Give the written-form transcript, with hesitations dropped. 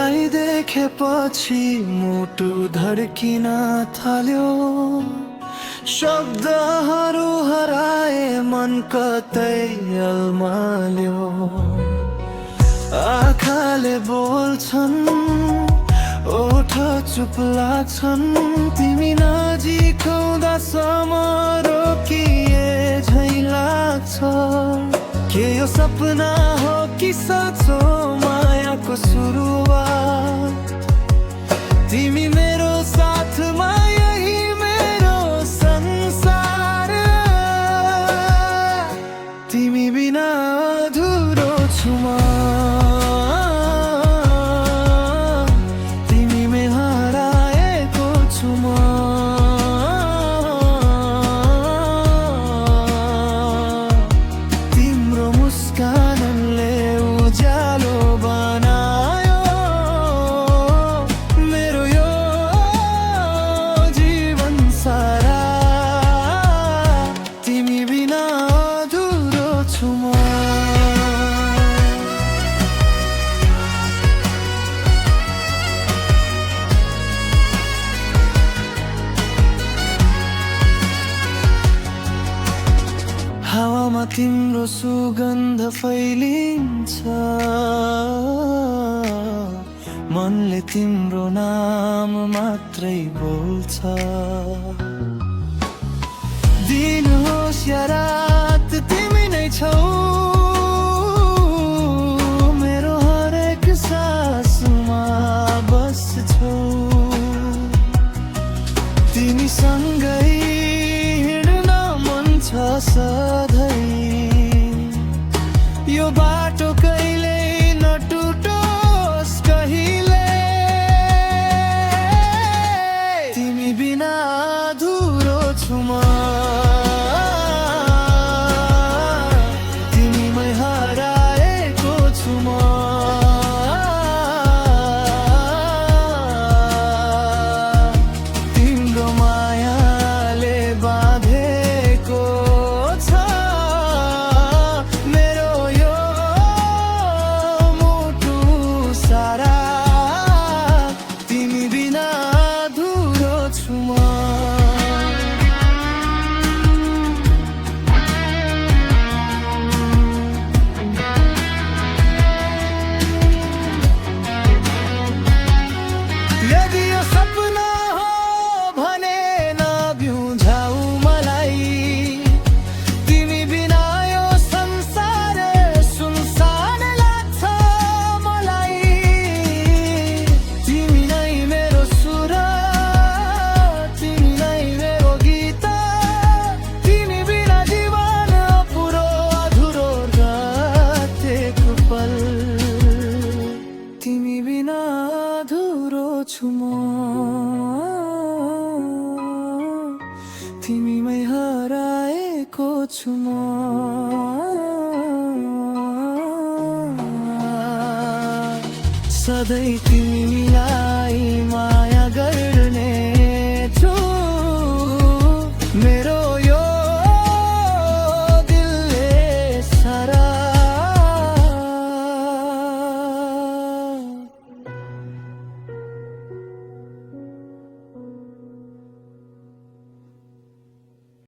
तिमीलाई देखेपछि मुटु धड्किन थाल्यो, शब्दहरू हराए मन कतै अल्माल्यो। आँखाले बोल्छन्, ओठ चुप लाग्छन्, तिमी नजिक आउँदासम्म रोकिए झैँ लाग्छ। के यो सपना हो कि साँचो मायाको सुरुवात? तिमी मेरो साथमा यही मेरो संसार, तिमी बिना अधुरो छु म। हावामा तिम्रो सुगन्ध फैलिन्छ, मनले तिम्रो नाम मात्रै बोल्छ। दिन होस् या रात तिमी नै छौ, मेरो हरेक सासमा बस्छौ। तिमीसँगै हिँड्न मन छ सधैँ, यो बाटो कहिल्यै नटुटोस् कहिले। तिमी बिना अधुरो छु म, तिमीमै हराएको छु म। तिम्रो मायाले बाँधेको छ मेरो यो मुटु सारा, तिमी बिना अधुरो छु म। यदि यो सपना हो भने नबिउझाउ मलाई, तिमी बिना यो संसार सुनसान लाग्छ मलाई। तिमी नै मेरो सुर, तिमी नै मेरो गीत, तिमी बिना जीवन अपुरो अधुरो रातेको पल। तिमी बिना अधुरो छु म, तिमीमै हराएको छु म। सधैँ तिमीलाई माया